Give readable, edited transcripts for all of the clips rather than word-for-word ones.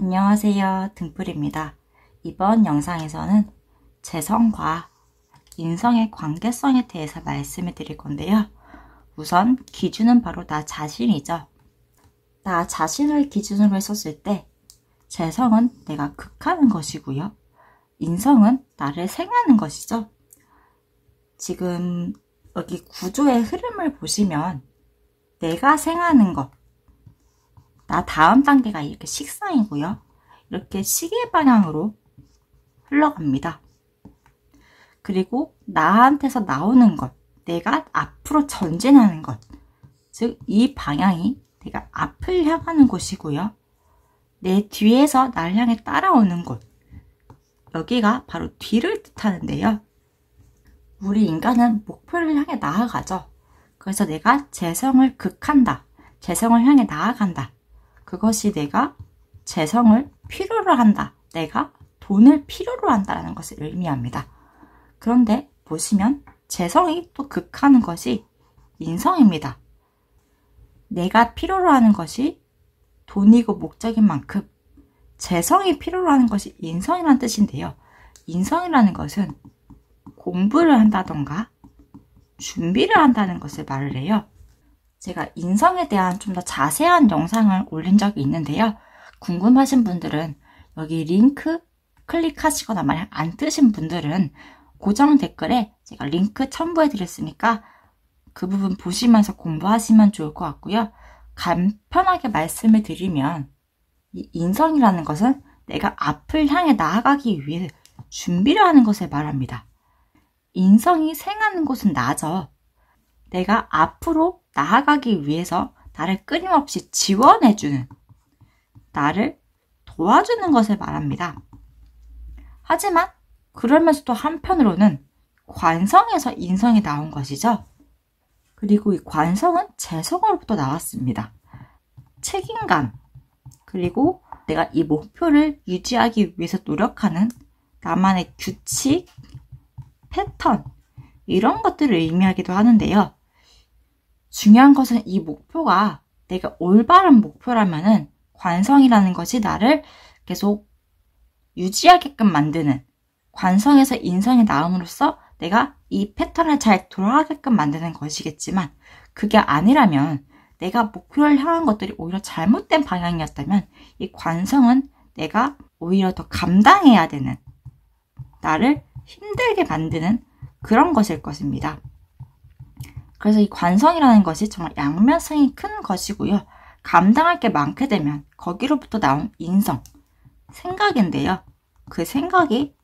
안녕하세요, 등불입니다. 이번 영상에서는 재성과 인성의 관계성에 대해서 말씀을 드릴 건데요. 우선 기준은 바로 나 자신이죠. 나 자신을 기준으로 했었을 때 재성은 내가 극하는 것이고요. 인성은 나를 생하는 것이죠. 지금 여기 구조의 흐름을 보시면 내가 생하는 것, 나 다음 단계가 이렇게 식상이고요. 이렇게 시계 방향으로 흘러갑니다. 그리고 나한테서 나오는 것, 내가 앞으로 전진하는 것, 즉 이 방향이 내가 앞을 향하는 곳이고요. 내 뒤에서 날 향해 따라오는 곳, 여기가 바로 뒤를 뜻하는데요. 우리 인간은 목표를 향해 나아가죠. 그래서 내가 재성을 극한다, 재성을 향해 나아간다. 그것이 내가 재성을 필요로 한다, 내가 돈을 필요로 한다는 것을 의미합니다. 그런데 보시면 재성이 또 극하는 것이 인성입니다. 내가 필요로 하는 것이 돈이고 목적인 만큼 재성이 필요로 하는 것이 인성이라는 뜻인데요. 인성이라는 것은 공부를 한다던가 준비를 한다는 것을 말을 해요. 제가 인성에 대한 좀 더 자세한 영상을 올린 적이 있는데요. 궁금하신 분들은 여기 링크 클릭하시거나 만약 안 뜨신 분들은 고정 댓글에 제가 링크 첨부해 드렸으니까 그 부분 보시면서 공부하시면 좋을 것 같고요. 간편하게 말씀을 드리면 이 인성이라는 것은 내가 앞을 향해 나아가기 위해 준비를 하는 것을 말합니다. 인성이 생하는 곳은 나죠. 내가 앞으로 나아가기 위해서 나를 끊임없이 지원해주는, 나를 도와주는 것을 말합니다. 하지만 그러면서도 한편으로는 관성에서 인성이 나온 것이죠. 그리고 이 관성은 재성으로부터 나왔습니다. 책임감, 그리고 내가 이 목표를 유지하기 위해서 노력하는 나만의 규칙, 패턴, 이런 것들을 의미하기도 하는데요. 중요한 것은 이 목표가 내가 올바른 목표라면은 관성이라는 것이 나를 계속 유지하게끔 만드는, 관성에서 인성이 나옴으로써 내가 이 패턴을 잘 돌아가게끔 만드는 것이겠지만, 그게 아니라면 내가 목표를 향한 것들이 오히려 잘못된 방향이었다면 이 관성은 내가 오히려 더 감당해야 되는, 나를 힘들게 만드는 그런 것일 것입니다. 그래서 이 관성이라는 것이 정말 양면성이 큰 것이고요. 감당할 게 많게 되면 거기로부터 나온 인성, 생각인데요. 그 생각이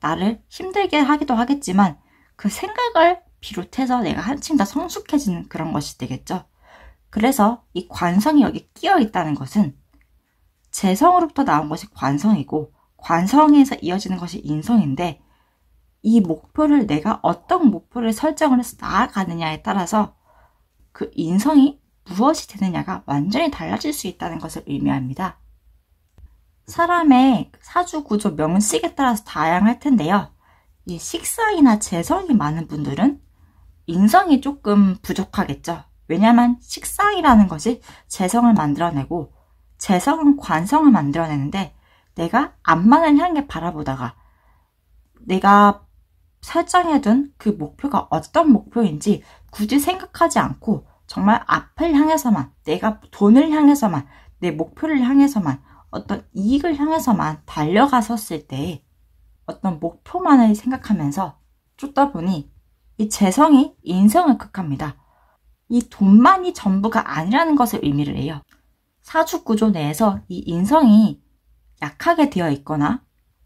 나를 힘들게 하기도 하겠지만 그 생각을 비롯해서 내가 한층 더 성숙해지는 그런 것이 되겠죠. 그래서 이 관성이 여기 끼어 있다는 것은 재성으로부터 나온 것이 관성이고 관성에서 이어지는 것이 인성인데, 이 목표를 내가 어떤 목표를 설정을 해서 나아가느냐에 따라서 그 인성이 무엇이 되느냐가 완전히 달라질 수 있다는 것을 의미합니다. 사람의 사주구조 명식에 따라서 다양할 텐데요. 이 식상이나 재성이 많은 분들은 인성이 조금 부족하겠죠. 왜냐하면 식상이라는 것이 재성을 만들어내고 재성은 관성을 만들어내는데, 내가 앞만을 향해 바라보다가 내가 설정해둔 그 목표가 어떤 목표인지 굳이 생각하지 않고 정말 앞을 향해서만, 내가 돈을 향해서만, 내 목표를 향해서만, 어떤 이익을 향해서만 달려갔었을 때 어떤 목표만을 생각하면서 쫓다 보니 이 재성이 인성을 극합니다. 이 돈만이 전부가 아니라는 것을 의미를 해요. 사주 구조 내에서 이 인성이 약하게 되어 있거나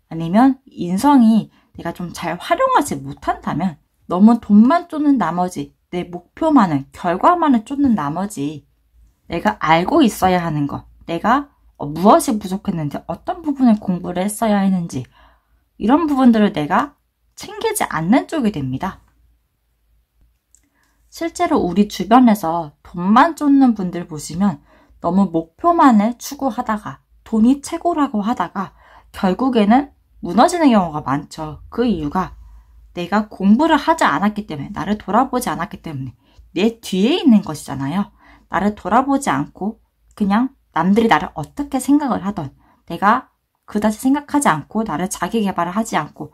아니면 인성이 내가 좀 잘 활용하지 못한다면 너무 돈만 쫓는 나머지, 내 목표만을, 결과만을 쫓는 나머지 내가 알고 있어야 하는 것, 내가 무엇이 부족했는지, 어떤 부분을 공부를 했어야 했는지, 이런 부분들을 내가 챙기지 않는 쪽이 됩니다. 실제로 우리 주변에서 돈만 쫓는 분들 보시면 너무 목표만을 추구하다가 돈이 최고라고 하다가 결국에는 무너지는 경우가 많죠. 그 이유가 내가 공부를 하지 않았기 때문에, 나를 돌아보지 않았기 때문에, 내 뒤에 있는 것이잖아요. 나를 돌아보지 않고 그냥 남들이 나를 어떻게 생각을 하던, 내가 그다지 생각하지 않고 나를 자기 개발을 하지 않고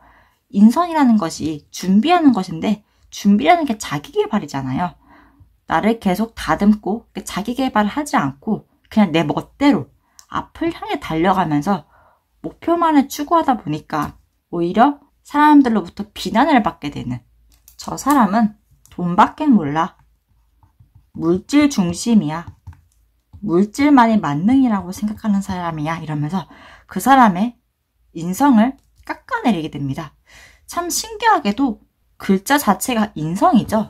인성이라는 것이 준비하는 것인데 준비라는 게 자기 개발이잖아요. 나를 계속 다듬고 자기 개발을 하지 않고 그냥 내 멋대로 앞을 향해 달려가면서 목표만을 추구하다 보니까 오히려 사람들로부터 비난을 받게 되는, 저 사람은 돈밖에 몰라, 물질 중심이야, 물질만이 만능이라고 생각하는 사람이야, 이러면서 그 사람의 인성을 깎아내리게 됩니다. 참 신기하게도 글자 자체가 인성이죠.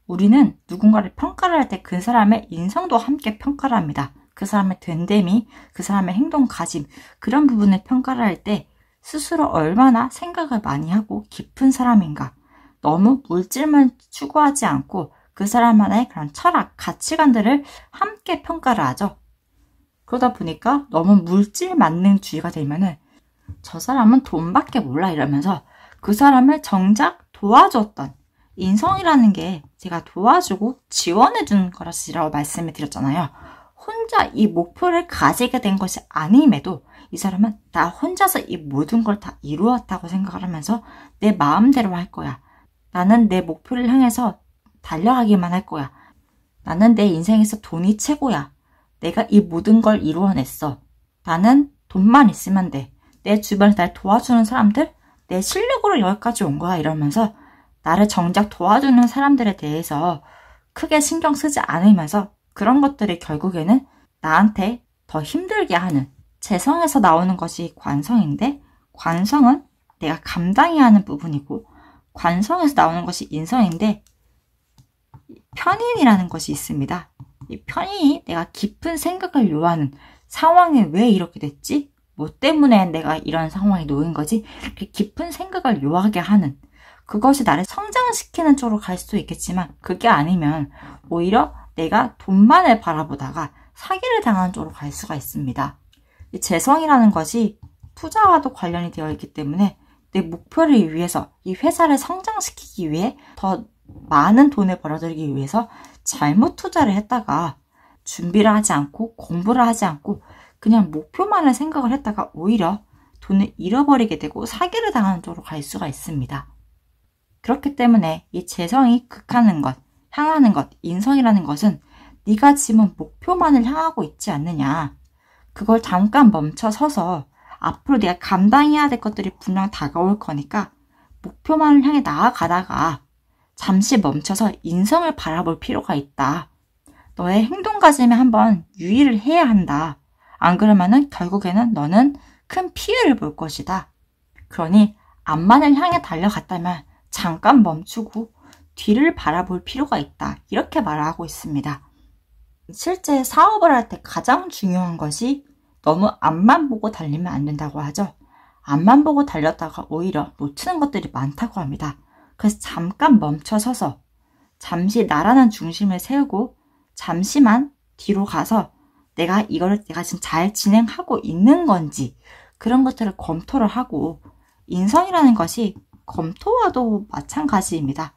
우리는 누군가를 평가를 할 때 그 사람의 인성도 함께 평가를 합니다. 그 사람의 된됨이, 그 사람의 행동 가짐, 그런 부분을 평가를 할 때 스스로 얼마나 생각을 많이 하고 깊은 사람인가, 너무 물질만 추구하지 않고 그 사람만의 그런 철학, 가치관들을 함께 평가를 하죠. 그러다 보니까 너무 물질 만능주의가 되면은 저 사람은 돈밖에 몰라 이러면서 그 사람을 정작 도와줬던, 인성이라는 게 제가 도와주고 지원해준 거라고 말씀을 드렸잖아요. 혼자 이 목표를 가지게 된 것이 아님에도 이 사람은 나 혼자서 이 모든 걸 다 이루었다고 생각을 하면서 내 마음대로 할 거야. 나는 내 목표를 향해서 달려가기만 할 거야. 나는 내 인생에서 돈이 최고야. 내가 이 모든 걸 이루어냈어. 나는 돈만 있으면 돼. 내 주변에 날 도와주는 사람들, 내 실력으로 여기까지 온 거야. 이러면서 나를 정작 도와주는 사람들에 대해서 크게 신경 쓰지 않으면서 그런 것들이 결국에는 나한테 더 힘들게 하는, 재성에서 나오는 것이 관성인데 관성은 내가 감당해야 하는 부분이고 관성에서 나오는 것이 인성인데 편인이라는 것이 있습니다. 이 편인이 내가 깊은 생각을 요하는, 상황이 왜 이렇게 됐지? 뭐 때문에 내가 이런 상황에 놓인 거지? 이렇게 깊은 생각을 요하게 하는, 그것이 나를 성장시키는 쪽으로 갈 수도 있겠지만 그게 아니면 오히려 내가 돈만을 바라보다가 사기를 당하는 쪽으로 갈 수가 있습니다. 이 재성이라는 것이 투자와도 관련이 되어 있기 때문에 내 목표를 위해서, 이 회사를 성장시키기 위해 더 많은 돈을 벌어들이기 위해서 잘못 투자를 했다가 준비를 하지 않고 공부를 하지 않고 그냥 목표만을 생각을 했다가 오히려 돈을 잃어버리게 되고 사기를 당하는 쪽으로 갈 수가 있습니다. 그렇기 때문에 이 재성이 극하는 것, 향하는 것, 인성이라는 것은 네가 지금 목표만을 향하고 있지 않느냐. 그걸 잠깐 멈춰 서서 앞으로 내가 감당해야 될 것들이 분명 다가올 거니까 목표만을 향해 나아가다가 잠시 멈춰서 인성을 바라볼 필요가 있다. 너의 행동가짐에 한번 유의를 해야 한다. 안 그러면은 결국에는 너는 큰 피해를 볼 것이다. 그러니 앞만을 향해 달려갔다면 잠깐 멈추고 뒤를 바라볼 필요가 있다. 이렇게 말하고 있습니다. 실제 사업을 할 때 가장 중요한 것이 너무 앞만 보고 달리면 안 된다고 하죠. 앞만 보고 달렸다가 오히려 놓치는 것들이 많다고 합니다. 그래서 잠깐 멈춰 서서 잠시 나라는 중심을 세우고 잠시만 뒤로 가서 내가 지금 잘 진행하고 있는 건지 그런 것들을 검토를 하고, 인성이라는 것이 검토와도 마찬가지입니다.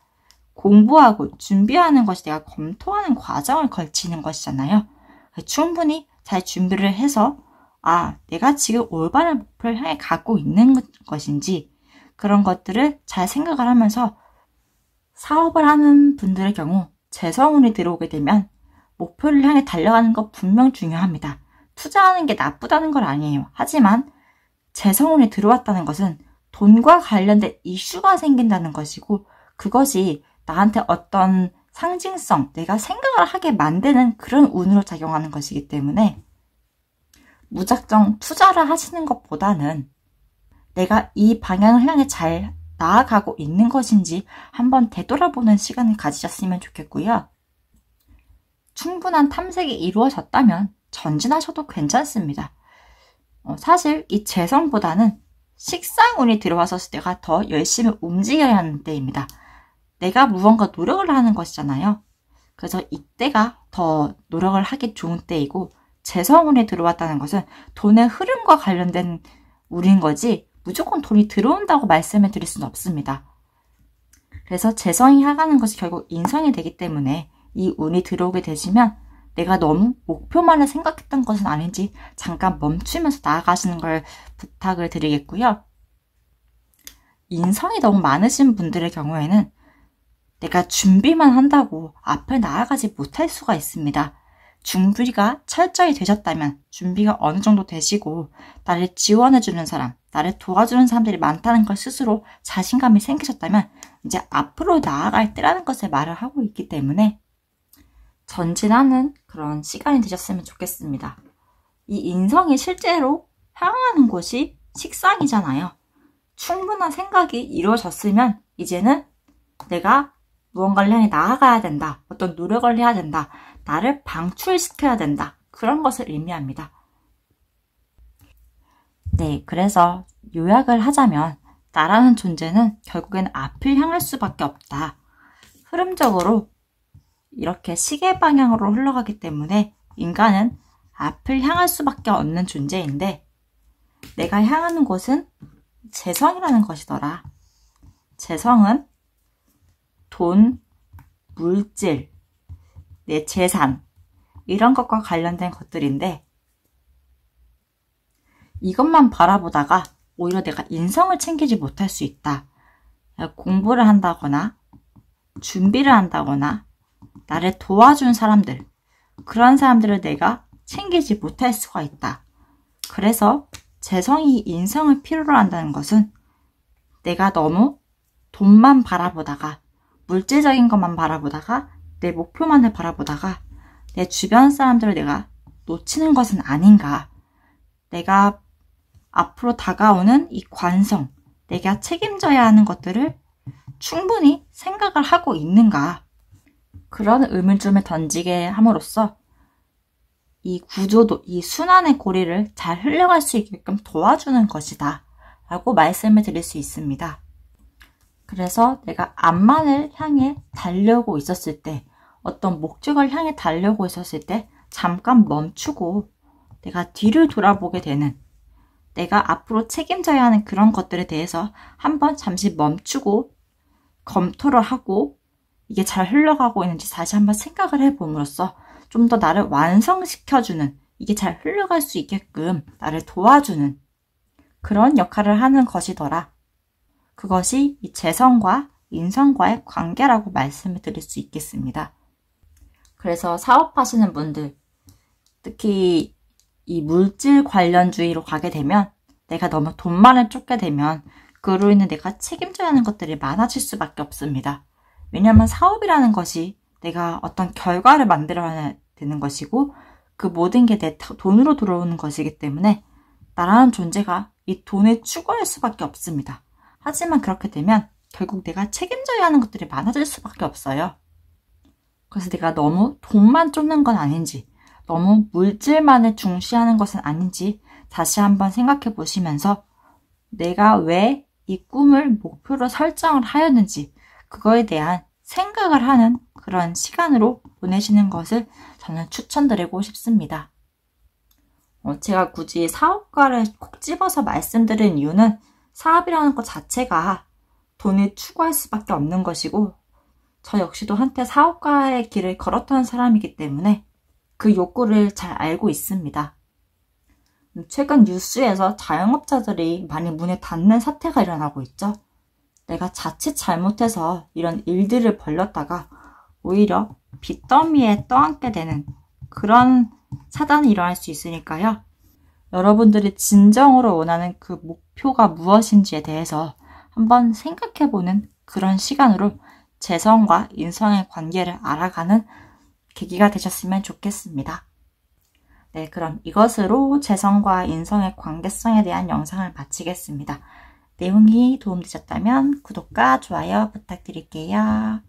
공부하고 준비하는 것이 내가 검토하는 과정을 걸치는 것이잖아요. 충분히 잘 준비를 해서 내가 지금 올바른 목표를 향해 가고 있는 것인지 그런 것들을 잘 생각을 하면서 사업을 하는 분들의 경우 재성운이 들어오게 되면 목표를 향해 달려가는 거 분명 중요합니다. 투자하는 게 나쁘다는 건 아니에요. 하지만 재성운이 들어왔다는 것은 돈과 관련된 이슈가 생긴다는 것이고 그것이 나한테 어떤 상징성, 내가 생각을 하게 만드는 그런 운으로 작용하는 것이기 때문에 무작정 투자를 하시는 것보다는 내가 이 방향을 향해 잘 나아가고 있는 것인지 한번 되돌아보는 시간을 가지셨으면 좋겠고요. 충분한 탐색이 이루어졌다면 전진하셔도 괜찮습니다. 사실 이 재성보다는 식상운이 들어와서 내가 더 열심히 움직여야 하는 때입니다. 내가 무언가 노력을 하는 것이잖아요. 그래서 이때가 더 노력을 하기 좋은 때이고, 재성운이 들어왔다는 것은 돈의 흐름과 관련된 운인 거지 무조건 돈이 들어온다고 말씀을 드릴 수는 없습니다. 그래서 재성이 향하는 것이 결국 인성이 되기 때문에 이 운이 들어오게 되시면 내가 너무 목표만을 생각했던 것은 아닌지 잠깐 멈추면서 나아가시는 걸 부탁을 드리겠고요. 인성이 너무 많으신 분들의 경우에는 내가 준비만 한다고 앞을 나아가지 못할 수가 있습니다. 준비가 철저히 되셨다면, 준비가 어느 정도 되시고 나를 지원해주는 사람, 나를 도와주는 사람들이 많다는 걸 스스로 자신감이 생기셨다면 이제 앞으로 나아갈 때라는 것을 말을 하고 있기 때문에 전진하는 그런 시간이 되셨으면 좋겠습니다. 이 인성이 실제로 향하는 곳이 식상이잖아요. 충분한 생각이 이루어졌으면 이제는 내가 무언가를 향해 나아가야 된다. 어떤 노력을 해야 된다. 나를 방출시켜야 된다. 그런 것을 의미합니다. 네, 그래서 요약을 하자면 나라는 존재는 결국엔 앞을 향할 수밖에 없다. 흐름적으로 이렇게 시계 방향으로 흘러가기 때문에 인간은 앞을 향할 수밖에 없는 존재인데 내가 향하는 곳은 재성이라는 것이더라. 재성은 돈, 물질, 내 재산 이런 것과 관련된 것들인데 이것만 바라보다가 오히려 내가 인성을 챙기지 못할 수 있다. 공부를 한다거나 준비를 한다거나 나를 도와준 사람들, 그런 사람들을 내가 챙기지 못할 수가 있다. 그래서 재성이 인성을 필요로 한다는 것은 내가 너무 돈만 바라보다가 물질적인 것만 바라보다가 내 목표만을 바라보다가 내 주변 사람들을 내가 놓치는 것은 아닌가. 내가 앞으로 다가오는 이 관성, 내가 책임져야 하는 것들을 충분히 생각을 하고 있는가. 그런 의문점을 던지게 함으로써 이 구조도, 이 순환의 고리를 잘 흘러갈 수 있게끔 도와주는 것이다 라고 말씀을 드릴 수 있습니다. 그래서 내가 앞만을 향해 달려고 있었을 때, 어떤 목적을 향해 달려고 있었을 때 잠깐 멈추고 내가 뒤를 돌아보게 되는, 내가 앞으로 책임져야 하는 그런 것들에 대해서 한번 잠시 멈추고 검토를 하고 이게 잘 흘러가고 있는지 다시 한번 생각을 해봄으로써 좀 더 나를 완성시켜주는, 이게 잘 흘러갈 수 있게끔 나를 도와주는 그런 역할을 하는 것이더라. 그것이 이 재성과 인성과의 관계라고 말씀을 드릴 수 있겠습니다. 그래서 사업하시는 분들, 특히 이 물질 관련주의로 가게 되면 내가 너무 돈만을 쫓게 되면 그로 인해 내가 책임져야 하는 것들이 많아질 수밖에 없습니다. 왜냐하면 사업이라는 것이 내가 어떤 결과를 만들어야 되는 것이고 그 모든 게 내 돈으로 들어오는 것이기 때문에 나라는 존재가 이 돈을 추구할 수밖에 없습니다. 하지만 그렇게 되면 결국 내가 책임져야 하는 것들이 많아질 수밖에 없어요. 그래서 내가 너무 돈만 쫓는 건 아닌지, 너무 물질만을 중시하는 것은 아닌지 다시 한번 생각해 보시면서 내가 왜 이 꿈을 목표로 설정을 하였는지 그거에 대한 생각을 하는 그런 시간으로 보내시는 것을 저는 추천드리고 싶습니다. 제가 굳이 사업가를 콕 집어서 말씀드린 이유는 사업이라는 것 자체가 돈을 추구할 수밖에 없는 것이고 저 역시도 한때 사업가의 길을 걸었던 사람이기 때문에 그 욕구를 잘 알고 있습니다. 최근 뉴스에서 자영업자들이 많이 문에 닫는 사태가 일어나고 있죠. 내가 자칫 잘못해서 이런 일들을 벌렸다가 오히려 빚더미에 떠안게 되는 그런 사단이 일어날 수 있으니까요. 여러분들이 진정으로 원하는 그 목표가 무엇인지에 대해서 한번 생각해보는 그런 시간으로 재성과 인성의 관계를 알아가는 계기가 되셨으면 좋겠습니다. 네, 그럼 이것으로 재성과 인성의 관계성에 대한 영상을 마치겠습니다. 내용이 도움되셨다면 구독과 좋아요 부탁드릴게요.